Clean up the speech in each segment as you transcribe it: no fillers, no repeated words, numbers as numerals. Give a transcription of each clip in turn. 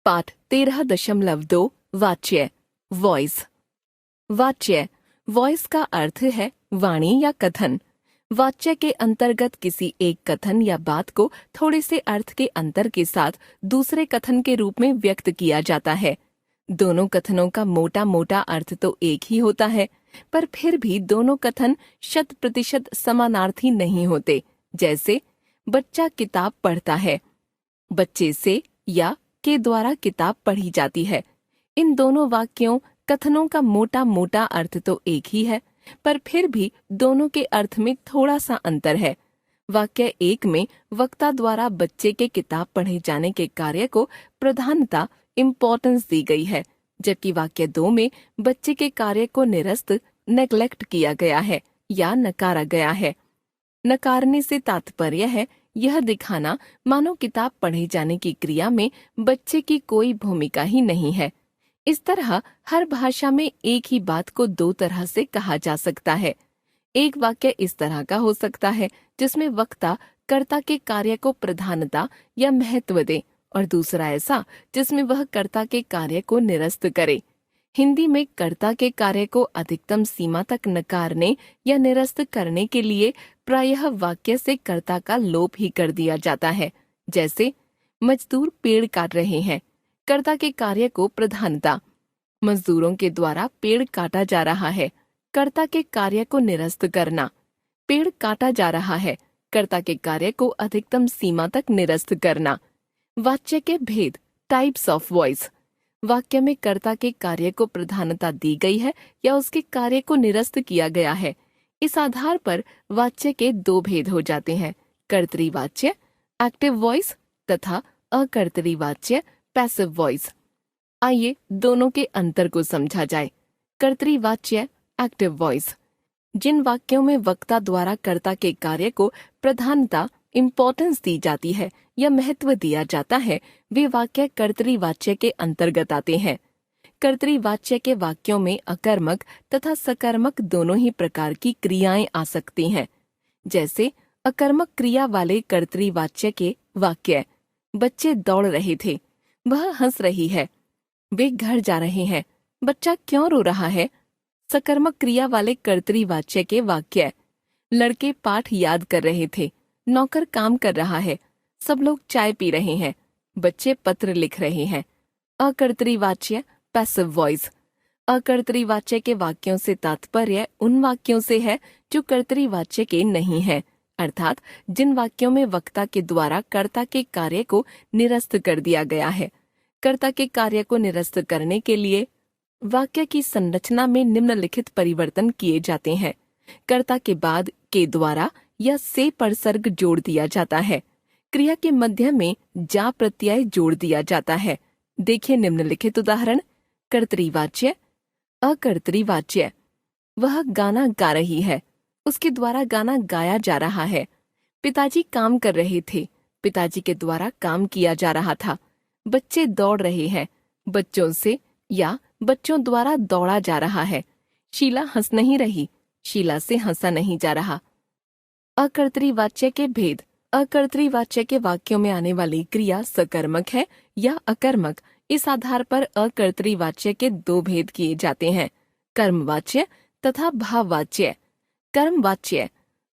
पाठ 13.2 वाच्य वॉइस। वाच्य वॉइस का अर्थ है वाणी या कथन। वाच्य के अंतर्गत किसी एक कथन या बात को थोड़े से अर्थ के अंतर के साथ दूसरे कथन के रूप में व्यक्त किया जाता है। दोनों कथनों का मोटा मोटा अर्थ तो एक ही होता है, पर फिर भी दोनों कथन 100% समानार्थी नहीं होते। जैसे बच्चा किताब पढ़ता है, बच्चे से या के द्वारा किताब पढ़ी जाती है। इन दोनों वाक्यों कथनों का मोटा मोटा अर्थ तो एक ही है, पर फिर भी दोनों के अर्थ में थोड़ा सा अंतर है। वाक्य 1 में वक्ता द्वारा बच्चे के किताब पढ़े जाने के कार्य को प्रधानता इम्पोर्टेंस दी गई है, जबकि वाक्य 2 में बच्चे के कार्य को निरस्त नेग्लेक्ट किया गया है या नकारा गया है। नकारने से तात्पर्य है यह दिखाना मानो किताब पढ़े जाने की क्रिया में बच्चे की कोई भूमिका ही नहीं है। इस तरह हर भाषा में एक ही बात को दो तरह से कहा जा सकता है। एक वाक्य इस तरह का हो सकता है जिसमें वक्ता कर्ता के कार्य को प्रधानता या महत्व दे, और दूसरा ऐसा जिसमें वह कर्ता के कार्य को निरस्त करे। हिंदी में कर्ता के कार्य को अधिकतम सीमा तक नकारने या निरस्त करने के लिए प्रायः वाक्य से कर्ता का लोप ही कर दिया जाता है। जैसे मजदूर पेड़ काट रहे हैं, कर्ता के कार्य को प्रधानता, मजदूरों के द्वारा पेड़ काटा जा रहा है, कर्ता के कार्य को निरस्त करना। पेड़ काटा जा रहा है, कर्ता के कार्य को अधिकतम सीमा तक निरस्त करना। वाच्य के भेद टाइप्स ऑफ वॉइस। वाक्य में कर्ता के कार्य को प्रधानता दी गई है या उसके कार्य को निरस्त किया गया है। इस आधार पर वाच्य के दो भेद हो जाते हैं, कर्तृवाच्य एक्टिव वॉइस तथा अकर्तृवाच्य पैसिव वॉइस। आइए दोनों के अंतर को समझा जाए। कर्तृवाच्य एक्टिव वॉइस। जिन वाक्यों में वक्ता द्वारा कर्ता के कार्य को प्रधानता इम्पोर्टेंस दी जाती है या महत्व दिया जाता है, वे वाक्य कर्तृवाच्य के अंतर्गत आते हैं। कर्तृवाच्य के वाक्यों में अकर्मक तथा सकर्मक दोनों ही प्रकार की क्रियाएं आ सकती हैं। जैसे अकर्मक क्रिया वाले कर्तृवाच्य के वाक्य बच्चे दौड़ रहे थे, वह हंस रही है, वे घर जा रहे हैं, बच्चा क्यों रो रहा है। सकर्मक क्रिया वाले कर्तृवाच्य के वाक्य लड़के पाठ याद कर रहे थे, नौकर काम कर रहा है, सब लोग चाय पी रहे हैं, बच्चे पत्र लिख रहे हैं। अकर्तृवाच्य पैसिव वॉइस। अकर्तृवाच्य के वाक्यों से तात्पर्य उन वाक्यों से है जो कर्तृवाच्य के नहीं हैं, अर्थात जिन वाक्यों में वक्ता के द्वारा कर्ता के कार्य को निरस्त कर दिया गया है। कर्ता के कार्य को निरस्त करने के लिए वाक्य की संरचना में निम्नलिखित परिवर्तन किए जाते हैं। कर्ता के बाद के द्वारा या से परसर्ग जोड़ दिया जाता है। क्रिया के मध्य में जा प्रत्यय जोड़ दिया जाता है। देखिए निम्नलिखित उदाहरण। कर्तृवाच्य अकर्तृवाच्य। वह गाना गा रही है, उसके द्वारा गाना गाया जा रहा है। पिताजी काम कर रहे थे, पिताजी के द्वारा काम किया जा रहा था। बच्चे दौड़ रहे हैं, बच्चों से या बच्चों द्वारा दौड़ा जा रहा है। शीला हंस नहीं रही, शीला से हंसा नहीं जा रहा। अकर्तृवाच्य के भेद। अकर्तृवाच्य के वाक्यों में आने वाली क्रिया सकर्मक है या अकर्मक, इस आधार पर अकर्तृवाच्य के दो भेद किए जाते हैं, कर्मवाच्य तथा भाववाच्य। कर्मवाच्य।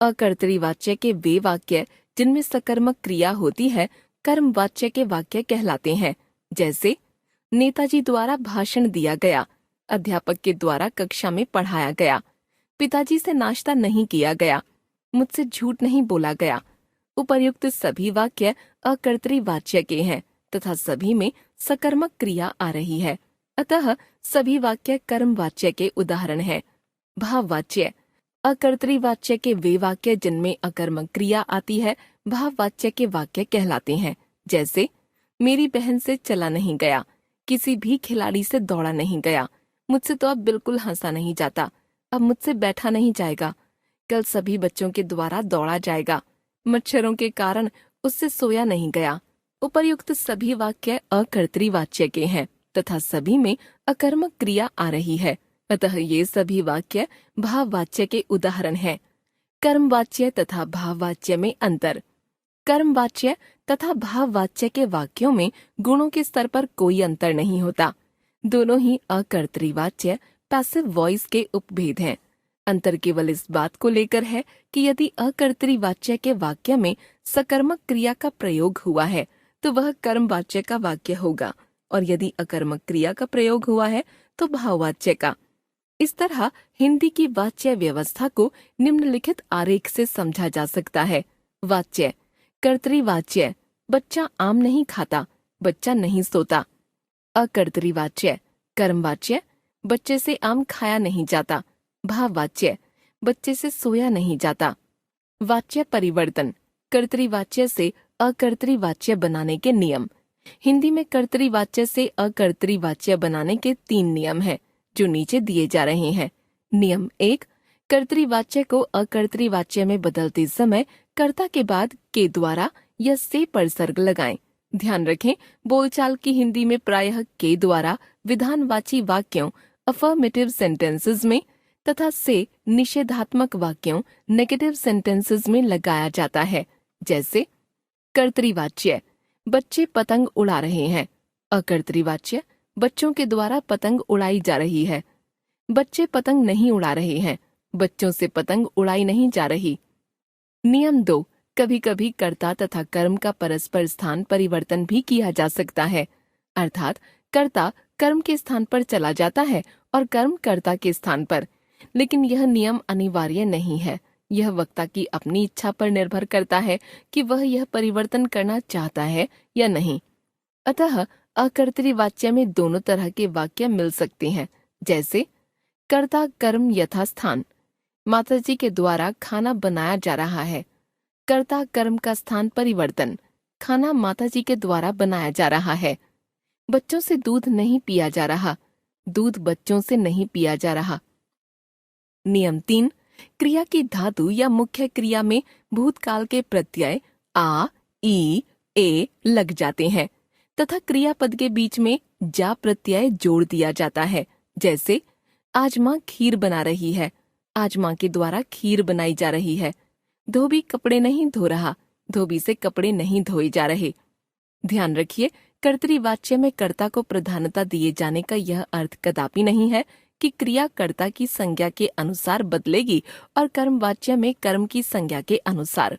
अकर्तृवाच्य के वे वाक्य जिनमें सकर्मक क्रिया होती है कर्मवाच्य के वाक्य कहलाते हैं। जैसे नेताजी द्वारा भाषण दिया गया, अध्यापक के द्वारा कक्षा में पढ़ाया गया, पिताजी से नाश्ता नहीं किया गया, मुझसे झूठ नहीं बोला गया। उपर्युक्त सभी वाक्य अकर्तृवाच्य के हैं तथा सभी में सकर्मक क्रिया आ रही है, अतः सभी वाक्य कर्मवाच्य के उदाहरण हैं। भाववाच्य। अकर्तृवाच्य के वे वाक्य जिनमें अकर्मक क्रिया आती है भाववाच्य के वाक्य कहलाते हैं। जैसे मेरी बहन से चला नहीं गया, किसी भी खिलाड़ी से दौड़ा नहीं गया, मुझसे तो अब बिल्कुल हंसा नहीं जाता, अब मुझसे बैठा नहीं जाएगा, कल सभी बच्चों के द्वारा दौड़ा जाएगा, मच्छरों के कारण उससे सोया नहीं गया। उपर्युक्त सभी वाक्य अकर्तृवाच्य के हैं तथा सभी में अकर्मक क्रिया आ रही है, अतः ये सभी वाक्य भाववाच्य के उदाहरण हैं। कर्मवाच्य तथा भाववाच्य में अंतर। कर्मवाच्य तथा भाववाच्य के वाक्यों में गुणों के स्तर पर कोई अंतर नहीं होता। दोनों ही अकर्तृवाच्य पैसिव वॉइस के उपभेद हैं। अंतर केवल इस बात को लेकर है कि यदि अकर्तृवाच्य के वाक्य में सकर्मक क्रिया का प्रयोग हुआ है तो वह कर्मवाच्य का वाक्य होगा, और यदि अकर्मक क्रिया का प्रयोग हुआ है तो भाववाच्य का। इस तरह हिंदी की वाच्य व्यवस्था को निम्नलिखित आरेख से समझा जा सकता है। वाच्य: कर्तृवाच्य, बच्चा आम नहीं खाता, बच्चा नहीं सोता। अकर्तृवाच्य: कर्मवाच्य, बच्चे से आम खाया नहीं जाता। भाववाच्य: बच्चे से सोया नहीं जाता। वाच्य परिवर्तन: कर्तृवाच्य से अकर्तृवाच्य बनाने के नियम। हिंदी में कर्तृवाच्य से अकर्तृवाच्य बनाने के 3 नियम हैं, जो नीचे दिए जा रहे हैं। नियम 1: कर्तृवाच्य को अकर्तृवाच्य में बदलते समय कर्ता के बाद के द्वारा या से पर सर्ग लगाएं। ध्यान रखें, बोलचाल की हिंदी में प्रायः के द्वारा विधानवाची वाक्यों अफर्मेटिव सेंटेंसेस में तथा से निषेधात्मक वाक्यों नेगेटिव सेंटेंसेस में लगाया जाता है। जैसे कर्तृवाच्य: बच्चे पतंग उड़ा रहे हैं। अकर्तृवाच्य: बच्चों के द्वारा पतंग उड़ाई जा रही है। बच्चे पतंग नहीं उड़ा रहे हैं, बच्चों से पतंग उड़ाई नहीं जा रही। नियम 2: कभी कभी कर्ता तथा कर्म का परस्पर स्थान परिवर्तन भी किया जा सकता है, अर्थात कर्ता कर्म के स्थान पर चला जाता है और कर्म कर्ता के स्थान पर। लेकिन यह नियम अनिवार्य नहीं है, यह वक्ता की अपनी इच्छा पर निर्भर करता है कि वह यह परिवर्तन करना चाहता है या नहीं। अतः अकर्तृवाच्य में दोनों तरह के वाक्य मिल सकते हैं। जैसे कर्ता कर्म यथास्थान: माताजी के द्वारा खाना बनाया जा रहा है। कर्ता कर्म का स्थान परिवर्तन: खाना माताजी के द्वारा बनाया जा रहा है। बच्चों से दूध नहीं पिया जा रहा, दूध बच्चों से नहीं पिया जा रहा। नियम 3: क्रिया की धातु या मुख्य क्रिया में भूतकाल के प्रत्यय आ, ई, ए लग जाते हैं तथा क्रियापद के बीच में जा प्रत्यय जोड़ दिया जाता है। जैसे आज माँ खीर बना रही है, आज माँ के द्वारा खीर बनाई जा रही है। धोबी कपड़े नहीं धो रहा, धोबी से कपड़े नहीं धोए जा रहे। ध्यान रखिए, कर्तृवाच्य में कर्ता को प्रधानता दिए जाने का यह अर्थ कदापि नहीं है कि क्रिया कर्ता की संज्ञा के अनुसार बदलेगी और कर्मवाच्य में कर्म की संज्ञा के अनुसार।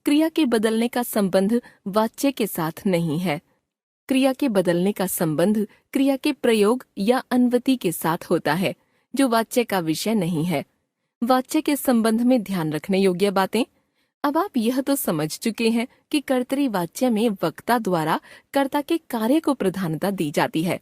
क्रिया के बदलने का संबंध वाच्य के साथ नहीं है। क्रिया के बदलने का संबंध क्रिया के प्रयोग या अन्वति के साथ होता है, जो वाच्य का विषय नहीं है। वाच्य के संबंध में ध्यान रखने योग्य बातें। अब आप यह तो समझ चुके हैं कि कर्तृवाच्य में वक्ता द्वारा कर्ता के कार्य को प्रधानता दी जाती है।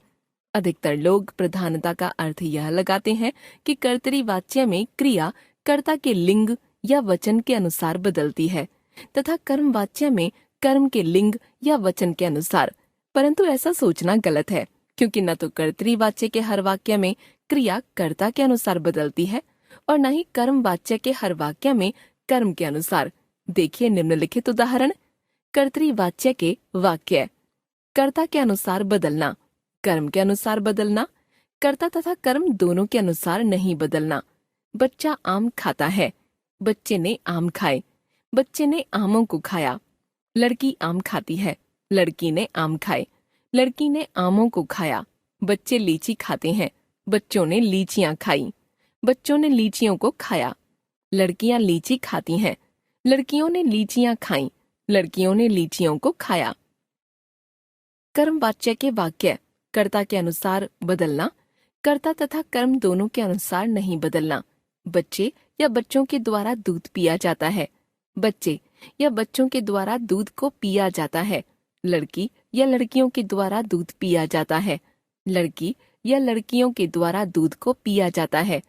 अधिकतर लोग प्रधानता का अर्थ यह लगाते हैं कि कर्तृवाच्य में क्रिया कर्ता के लिंग या वचन के अनुसार बदलती है तथा कर्मवाच्य में कर्म के लिंग या वचन के अनुसार। परंतु ऐसा सोचना गलत है, क्योंकि न तो कर्तृवाच्य के हर वाक्य में क्रिया कर्ता के अनुसार बदलती है और न ही कर्मवाच्य के हर वाक्य में कर्म के अनुसार। देखिए निम्नलिखित उदाहरण। कर्तृवाच्य के वाक्य: कर्ता के अनुसार बदलना, कर्म के अनुसार बदलना, कर्ता तथा कर्म दोनों के अनुसार नहीं बदलना। बच्चा आम खाता है, बच्चे ने आम खाए, बच्चे ने आमों को खाया। लड़की आम खाती है, लड़की ने आम खाए, लड़की ने आमों को खाया। बच्चे लीची खाते हैं, बच्चों ने लीचियां खाई, बच्चों ने लीचियों को खाया। लड़कियां लीची खाती हैं, लड़कियों ने लीचियां खाईं, लड़कियों ने लीचियों को खाया। कर्मवाच्य के वाक्य: कर्ता के अनुसार बदलना, कर्ता तथा कर्म दोनों के अनुसार नहीं बदलना। बच्चे या बच्चों के द्वारा दूध पिया जाता है, बच्चे या बच्चों के द्वारा दूध को पिया जाता है। लड़की या लड़कियों के द्वारा दूध पिया जाता है, लड़की या लड़कियों के द्वारा दूध को पिया जाता है।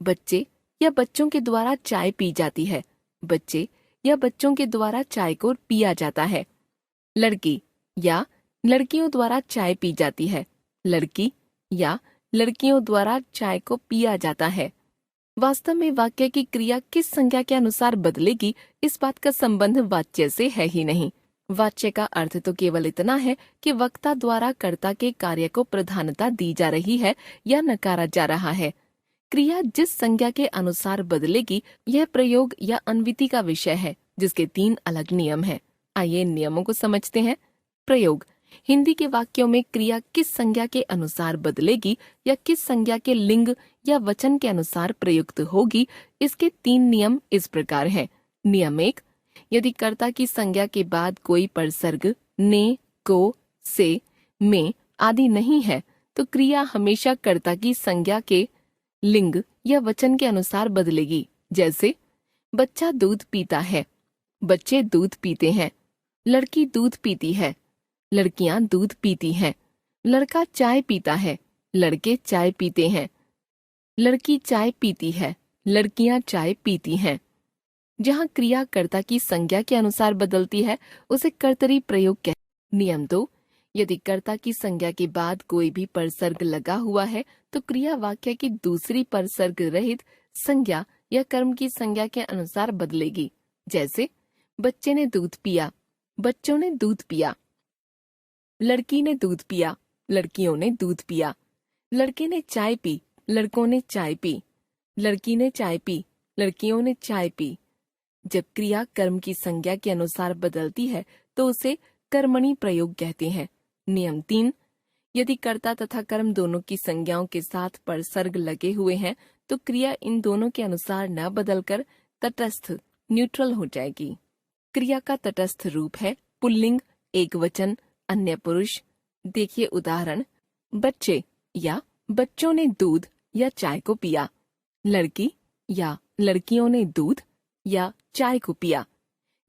बच्चे या बच्चों के द्वारा चाय पी जाती है, बच्चे या बच्चों के द्वारा चाय को पिया जाता है। लड़की या लड़कियों द्वारा चाय पी जाती है, लड़की या लड़कियों द्वारा चाय को पिया जाता है। वास्तव में वाक्य की क्रिया किस संज्ञा के अनुसार बदलेगी, इस बात का संबंध वाच्य से है ही नहीं। वाच्य का अर्थ तो केवल इतना है कि वक्ता द्वारा कर्ता के कार्य को प्रधानता दी जा रही है या नकारा जा रहा है। क्रिया जिस संज्ञा के अनुसार बदलेगी, यह प्रयोग या अन्विति का विषय है, जिसके 3 अलग नियम हैं। आइए नियमों को समझते हैं। प्रयोग। हिंदी के वाक्यों में क्रिया किस संज्ञा के अनुसार बदलेगी या किस संज्ञा के लिंग या वचन के अनुसार प्रयुक्त होगी, इसके 3 नियम इस प्रकार हैं। नियम 1, यदि कर्ता की संज्ञा के बाद कोई परसर्ग ने, को, से, में आदि नहीं है तो क्रिया हमेशा कर्ता की संज्ञा के लिंग या वचन के अनुसार बदलेगी। जैसे बच्चा दूध पीता है, बच्चे दूध पीते हैं। लड़की दूध पीती है, लड़कियां दूध पीती हैं। लड़का चाय पीता है, लड़के चाय पीते हैं। लड़की चाय पीती है, लड़कियां चाय पीती हैं। जहां क्रिया कर्ता की संज्ञा के अनुसार बदलती है उसे कर्तरी प्रयोग कहते हैं। नियम 2, यदि कर्ता की संज्ञा के बाद कोई भी परसर्ग लगा हुआ है तो क्रिया वाक्य की दूसरी परसर्ग रहित संज्ञा या कर्म की संज्ञा के अनुसार बदलेगी। जैसे बच्चे ने दूध पिया, बच्चों ने दूध पिया। लड़की ने दूध पिया, लड़कियों ने दूध पिया। लड़के ने चाय पी, लड़कों ने चाय पी। लड़की ने चाय पी, लड़कियों ने चाय पी। जब क्रिया कर्म की संज्ञा के अनुसार बदलती है तो उसे कर्मणि प्रयोग कहते हैं। नियम 3, यदि कर्ता तथा कर्म दोनों की संज्ञाओं के साथ परसर्ग लगे हुए हैं तो क्रिया इन दोनों के अनुसार न बदलकर तटस्थ न्यूट्रल हो जाएगी। क्रिया का तटस्थ रूप है पुल्लिंग, एकवचन, अन्य पुरुष। देखिए उदाहरण, बच्चे या बच्चों ने दूध या चाय को पिया। लड़की या लड़कियों ने दूध या चाय को पिया।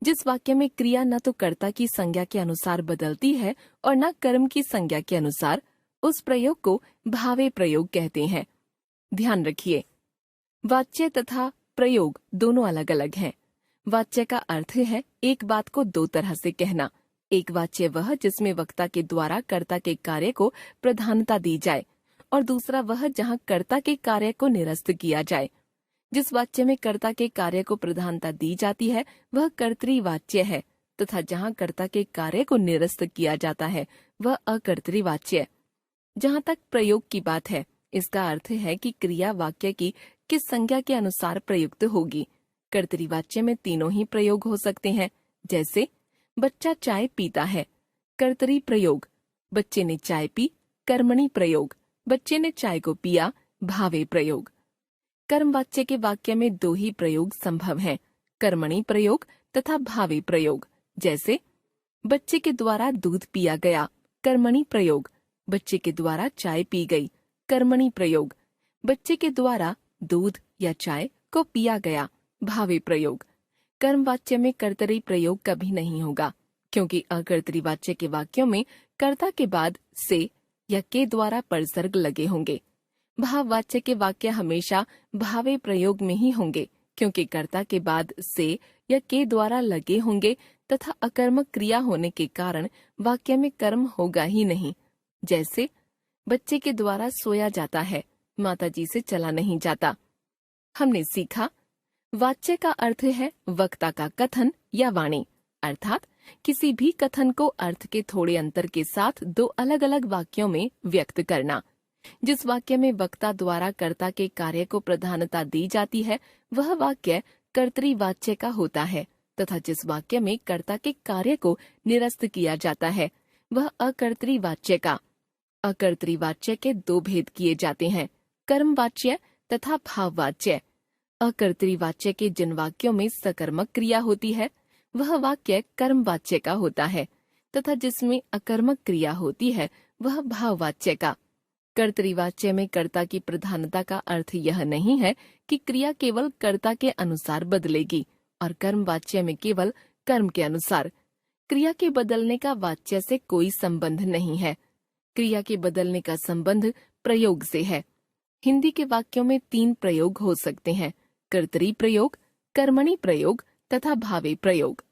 जिस वाक्य में क्रिया न तो कर्ता की संज्ञा के अनुसार बदलती है और न कर्म की संज्ञा के अनुसार, उस प्रयोग को भावे प्रयोग कहते हैं। ध्यान रखिए, वाच्य तथा प्रयोग दोनों अलग अलग हैं। वाच्य का अर्थ है एक बात को 2 तरह से कहना। एक वाच्य वह जिसमें वक्ता के द्वारा कर्ता के कार्य को प्रधानता दी जाए और दूसरा वह जहाँ कर्ता के कार्य को निरस्त किया जाए। जिस वाच्य में कर्ता के कार्य को प्रधानता दी जाती है वह कर्तरी वाच्य है तथा जहाँ कर्ता के कार्य को निरस्त किया जाता है वह अकर्तरी वाच्य। जहाँ तक प्रयोग की बात है, इसका अर्थ है कि क्रिया वाक्य की किस संज्ञा के अनुसार प्रयुक्त होगी। कर्तरी वाच्य में तीनों ही प्रयोग हो सकते हैं। जैसे बच्चा चाय पीता है, कर्तरी प्रयोग, बच्चे ने चाय पी, कर्मणि प्रयोग, बच्चे ने चाय को पिया, भावे प्रयोग। कर्म वाच्य के वाक्य में 2 ही प्रयोग संभव हैं, कर्मणि प्रयोग तथा भावे प्रयोग। जैसे बच्चे के द्वारा दूध पिया गया, कर्मणि प्रयोग, बच्चे के द्वारा चाय पी गई, कर्मणि प्रयोग, बच्चे के द्वारा दूध या चाय को पिया गया, भावे प्रयोग। कर्म वाच्य में कर्तरी प्रयोग कभी नहीं होगा क्योंकि अकर्तरी वाच्य के वाक्यों में कर्ता के बाद से या के द्वारा परसर्ग लगे होंगे। भाव वाच्य के वाक्य हमेशा भावे प्रयोग में ही होंगे क्योंकि कर्ता के बाद से या के द्वारा लगे होंगे तथा अकर्मक क्रिया होने के कारण वाक्य में कर्म होगा ही नहीं। जैसे बच्चे के द्वारा सोया जाता है, माताजी से चला नहीं जाता। हमने सीखा, वाच्य का अर्थ है वक्ता का कथन या वाणी, अर्थात किसी भी कथन को अर्थ के थोड़े अंतर के साथ 2 अलग अलग वाक्यों में व्यक्त करना। जिस वाक्य में वक्ता द्वारा कर्ता के कार्य को प्रधानता दी जाती है वह वाक्य कर्तरी वाच्य का होता है तथा जिस वाक्य में कर्ता के कार्य को निरस्त किया जाता है वह अकर्तरी वाच्य का। अकर्तरी वाच्य के 2 भेद किए जाते हैं, कर्म वाच्य तथा भाव वाच्य। अकर्तरी वाच्य के जिन वाक्यों में सकर्मक क्रिया होती है वह वाक्य कर्म वाच्य का होता है तथा जिसमें अकर्मक क्रिया होती है वह भाव वाच्य का। कर्तरी वाच्य में कर्ता की प्रधानता का अर्थ यह नहीं है कि क्रिया केवल कर्ता के अनुसार बदलेगी और कर्म वाच्य में केवल कर्म के अनुसार। क्रिया के बदलने का वाच्य से कोई संबंध नहीं है। क्रिया के बदलने का संबंध प्रयोग से है। हिंदी के वाक्यों में 3 प्रयोग हो सकते हैं, कर्तरी प्रयोग, कर्मणि प्रयोग तथा भावे प्रयोग।